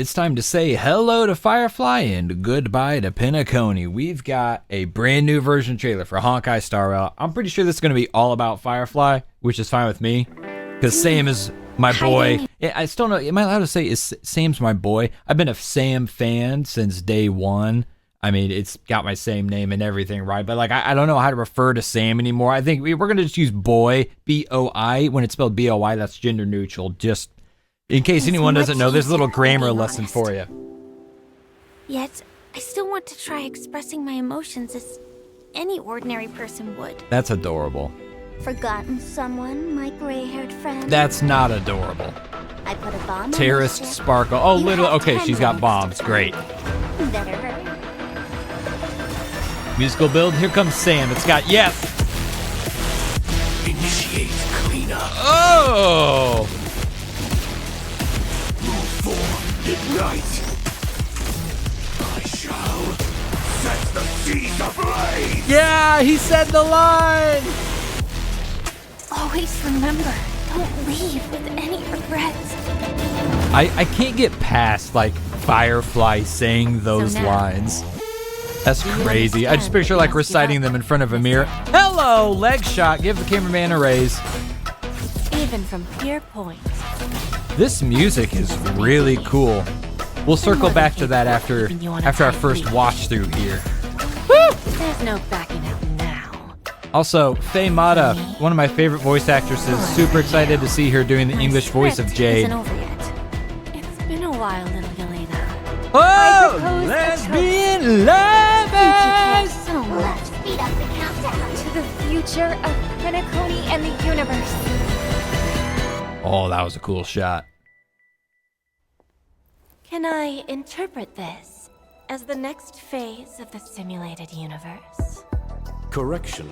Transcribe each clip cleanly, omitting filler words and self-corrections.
It's time to say hello to Firefly and goodbye to Penacony. We've got a brand new version trailer for Honkai Star Rail. I'm pretty sure this is going to be all about Firefly, which is fine with me, because Sam is my boy. I still don't know, am I allowed to say is Sam's my boy? I've been a Sam fan since day one. I mean, it's got my same name and everything, right? But like, I don't know how to refer to Sam anymore. I think we're going to just use boy, B-O-I. When it's spelled B-O-I, that's gender neutral. Just in case anyone doesn't know, there's a little grammar lesson for you. Yet, I still want to try expressing my emotions as any ordinary person would. That's adorable. Forgotten someone, my gray-haired friend? That's not adorable. I put a bomb Terrorist on the ship. Sparkle. Oh, You literally. have Okay, 10 she's got minutes bombs. to Great. find it. Better hurry. Musical build. Here comes Sam. It's got, yes. Initiate cleanup. Oh! Ignite! I shall set the seas ablaze! Yeah, he said the line. Always remember, don't leave with any regrets. I can't get past, like, Firefly saying those So now, lines. That's you crazy. I just understand picture, like, why I reciting give them up. in front of a mirror. Hello, leg shot. Give the cameraman a raise. Even from your point. This music is really cool. We'll circle back to that after our first watch through here. There's no backing out now. Also, Faye Mata, one of my favorite voice actresses, super excited to see her doing the My English voice of script Jade. isn't over yet. It's been a while, little Yelena. Oh, propose a lesbian lovers! So let's speed up the countdown to the future of Penacony and the universe. Oh, that was a cool shot. Can I interpret this as the next phase of the simulated universe? Correction.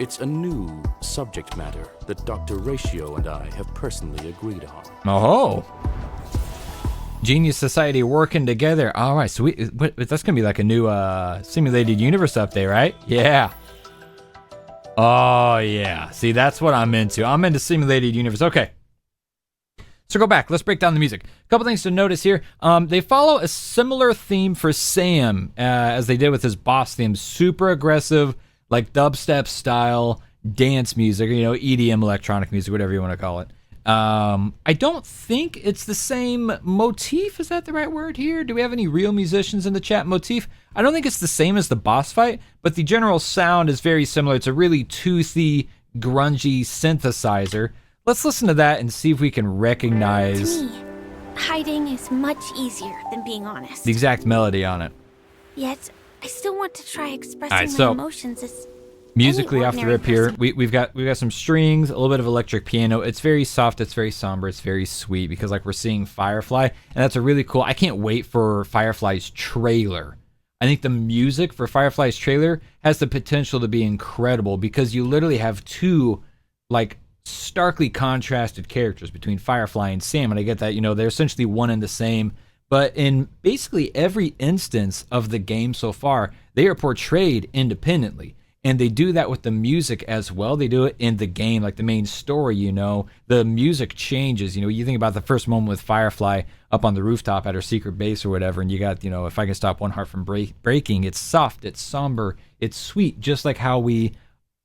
It's a new subject matter that Dr. Ratio and I have personally agreed on. Oh. Genius Society working together. All right, so that's going to be like a new simulated universe update, right? Yeah. Oh, yeah. See, that's what I'm into. I'm into simulated universe. Okay. So go back. Let's break down the music. A couple things to notice here. They follow a similar theme for Sam as they did with his boss theme. Super aggressive, like dubstep style dance music, you know, EDM, electronic music, whatever you want to call it. I don't think it's the same motif. Is that the right word here? Do we have any real musicians in the chat? Motif? I don't think it's the same as the boss fight, but the general sound is very similar. It's a really toothy, grungy synthesizer. Let's listen to that and see if we can recognize To me, hiding is much easier than being honest. the exact melody on it. Yet, I still want to try expressing Alright, my so emotions as musically any off the ordinary rip here, person. we've got some strings, a little bit of electric piano. It's very soft, it's very somber, it's very sweet because like we're seeing Firefly, and that's a really cool. I can't wait for Firefly's trailer. I think the music for Firefly's trailer has the potential to be incredible because you literally have two like starkly contrasted characters between Firefly and Sam, and I get that, you know, they're essentially one and the same, but in basically every instance of the game so far, they are portrayed independently. And they do that with the music as well. They do it in the game, like the main story, you know. The music changes. You know, you think about the first moment with Firefly up on the rooftop at her secret base or whatever, and you got, you know, if I can stop one heart from breaking, it's soft, it's somber, it's sweet, just like how we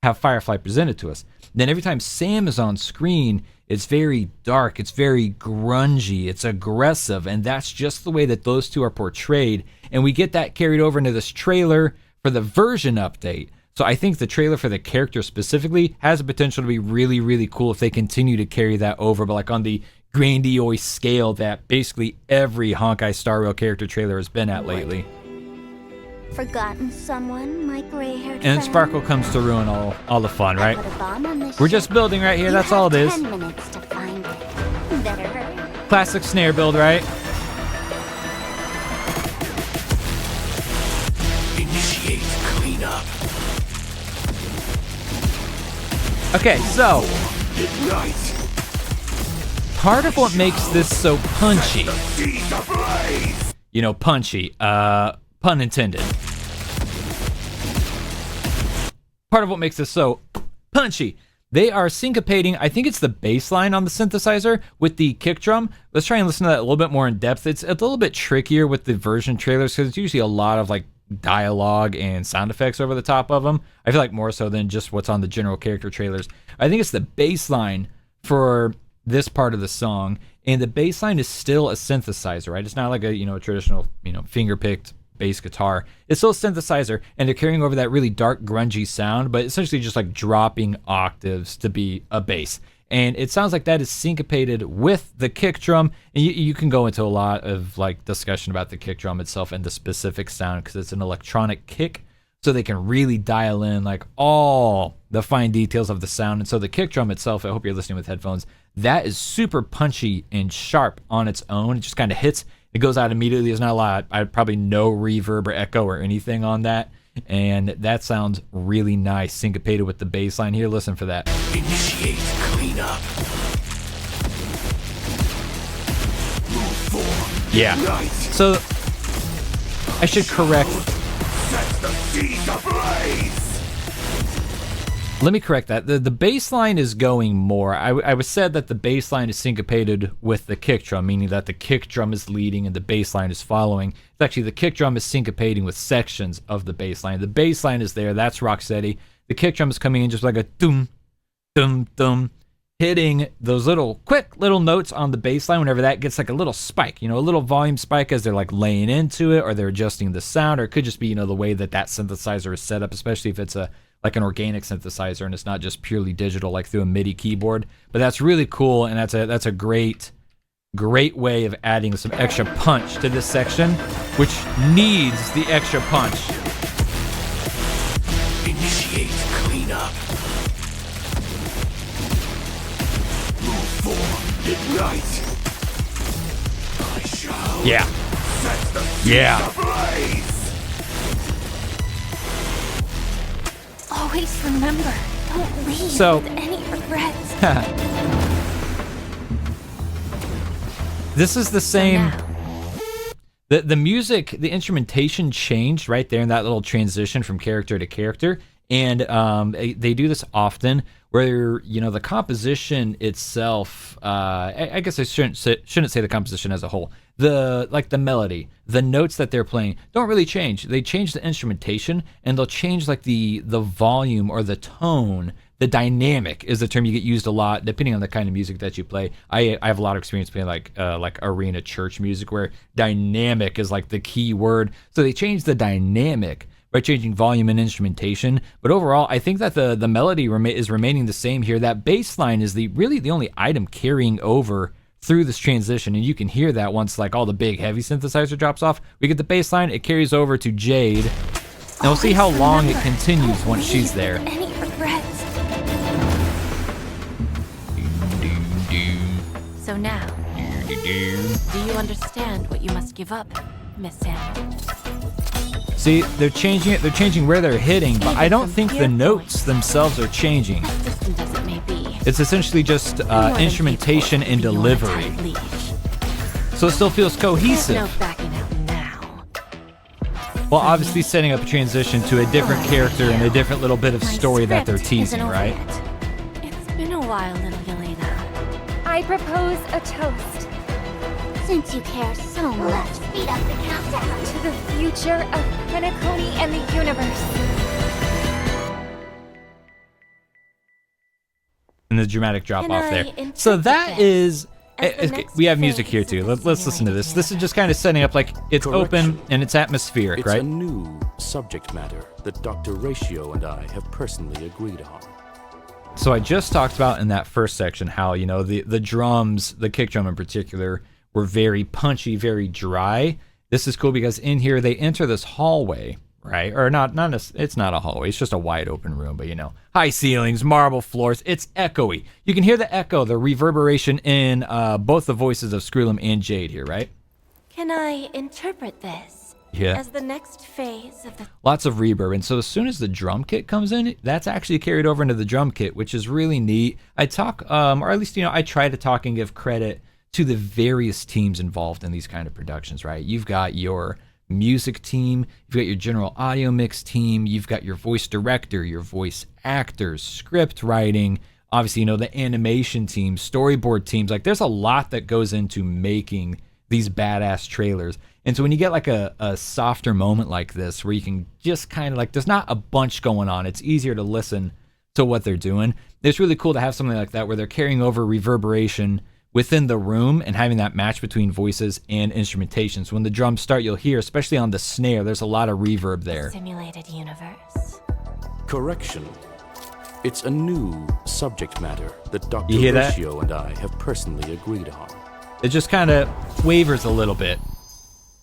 have Firefly presented to us. Then every time Sam is on screen, it's very dark, it's very grungy, it's aggressive, and that's just the way that those two are portrayed. And we get that carried over into this trailer for the version update. So I think the trailer for the character specifically has the potential to be really, really cool if they continue to carry that over, but like on the grandiose scale that basically every Honkai Star Rail character trailer has been at lately. Forgotten someone, my gray-haired And then friend? Sparkle comes to ruin all the fun, right? I put a bomb on the We're ship. just building right here, You that's have all it is. 10 minutes to find it. Better hurry. Classic snare build, right? Initiate cleanup. Okay, so Ignite. part of what makes this so punchy, The seas ablaze. you know, punchy, pun intended. Part of what makes this so punchy they are syncopating, I think it's the bass line on the synthesizer with the kick drum. Let's try and listen to that a little bit more in depth. It's a little bit trickier with the version trailers because it's usually a lot of like dialogue and sound effects over the top of them. I feel like more so than just what's on the general character trailers. I think it's the bass line for this part of the song, and the bass line is still a synthesizer, right? It's not like a traditional finger-picked bass guitar. It's still a synthesizer, and they're carrying over that really dark, grungy sound, but essentially just like dropping octaves to be a bass. And it sounds like that is syncopated with the kick drum. And you can go into a lot of like discussion about the kick drum itself and the specific sound because it's an electronic kick, so they can really dial in like all the fine details of the sound. And so the kick drum itself, I hope you're listening with headphones, that is super punchy and sharp on its own. It just kind of hits. It goes out immediately. There's not a lot. I probably no reverb or echo or anything on that. And that sounds really nice, syncopated with the bass line here. Listen for that. Initiate cleanup. Move forward. Yeah. Ignite. So I should correct. Set the seas ablaze. Let me correct that. The bass line is going more. I was said that the bass line is syncopated with the kick drum, meaning that the kick drum is leading and the bass line is following. It's actually the kick drum is syncopating with sections of the bass line. The bass line is there. That's rock steady. The kick drum is coming in just like a dum, dum, dum, hitting those quick little notes on the bass line whenever that gets like a little spike, a little volume spike as they're like laying into it or they're adjusting the sound, or it could just be, the way that synthesizer is set up, especially if it's like an organic synthesizer and it's not just purely digital like through a MIDI keyboard. But that's really cool, and that's a great way of adding some extra punch to this section, which needs the extra punch. Initiate cleanup. Move forward. Ignite. I shall set the seas ablaze. Always remember, don't leave with any regrets. This is the same. The music, the instrumentation changed right there in that little transition from character to character. And they do this often where, the composition itself, I guess I shouldn't say the composition as a whole. The melody, the notes that they're playing don't really change. They change the instrumentation, and they'll change like the volume or the tone. The dynamic is the term you get used a lot depending on the kind of music that you play. I have a lot of experience playing like arena church music where dynamic is like the key word. So they change the dynamic by changing volume and instrumentation. But overall, I think that the melody is remaining the same here. That bass line is really the only item carrying over through this transition, and you can hear that once like all the big heavy synthesizer drops off. We get the bass line, it carries over to Jade, and we'll see how long it continues once she's there. Any regrets? So now, do you understand what you must give up, Miss Sam? See, they're changing it. They're changing where they're hitting, but I don't think the notes themselves are changing. As distant as it may be, It's essentially just instrumentation and delivery. So it still feels cohesive. There's no backing out now. Well, obviously setting up a transition to a different character and a different little bit of story that they're teasing, right? It's been a while, little Yelena. I propose a toast Since you care so much, speed up the countdown. to the future of Penacony and the universe. And the dramatic drop Can off I there. interpret So that this is... as the next we have music phase here of too. this Let's listen to this. This is just kind of setting up like it's Correction. open and it's atmospheric, It's right? a new subject matter that Dr. Ratio and I have personally agreed on. So I just talked about in that first section how, the drums, the kick drum in particular, were very punchy, very dry. This is cool because in here they enter this hallway, right? Or it's not a hallway. It's just a wide open room, but high ceilings, marble floors. It's echoey. You can hear the echo, the reverberation in both the voices of Screwlum and Jade here, right? Can I interpret this Yeah. as the next phase of the... Lots of reverb. And so as soon as the drum kit comes in, that's actually carried over into the drum kit, which is really neat. I talk, or at least, I try to talk and give credit to the various teams involved in these kind of productions, right? You've got your music team, you've got your general audio mix team, you've got your voice director, your voice actors, script writing, obviously, the animation teams, storyboard teams. Like, there's a lot that goes into making these badass trailers. And so when you get like a softer moment like this, where you can just kind of like, there's not a bunch going on, it's easier to listen to what they're doing. It's really cool to have something like that where they're carrying over reverberation within the room and having that match between voices and instrumentation. So when the drums start, you'll hear, especially on the snare, there's a lot of reverb there. Simulated universe. Correction. It's a new subject matter that Dr. You hear that? Ratio and I have personally agreed on. It just kind of wavers a little bit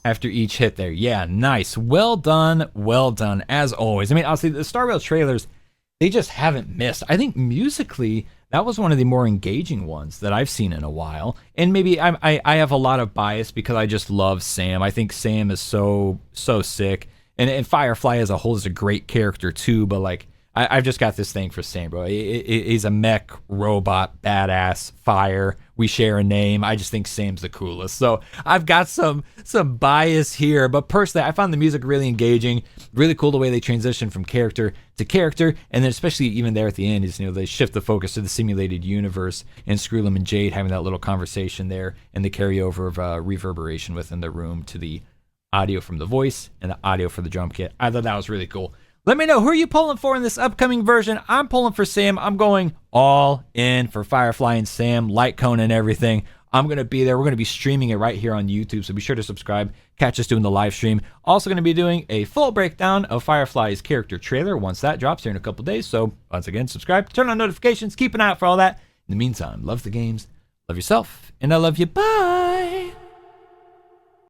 after each hit there. Yeah, nice. Well done, as always. I mean, honestly, the Star Rail trailers, they just haven't missed. I think musically, that was one of the more engaging ones that I've seen in a while. And maybe I have a lot of bias because I just love Sam. I think Sam is so sick. And Firefly as a whole is a great character too, but like, I've just got this thing for Sam, bro. He's a mech robot, badass, fire. We share a name. I just think Sam's the coolest. So I've got some bias here, but personally, I found the music really engaging. Really cool the way they transition from character to character, and then especially even there at the end is they shift the focus to the simulated universe and Screwlim and Jade having that little conversation there, and the carryover of reverberation within the room to the audio from the voice and the audio for the drum kit. I thought that was really cool. Let me know, who are you pulling for in this upcoming version? I'm pulling for Sam. I'm going all in for Firefly and Sam, like Conan and everything. I'm going to be there. We're going to be streaming it right here on YouTube, so be sure to subscribe. Catch us doing the live stream. Also going to be doing a full breakdown of Firefly's character trailer once that drops here in a couple days. So once again, subscribe, turn on notifications, keep an eye out for all that. In the meantime, love the games, love yourself, and I love you. Bye!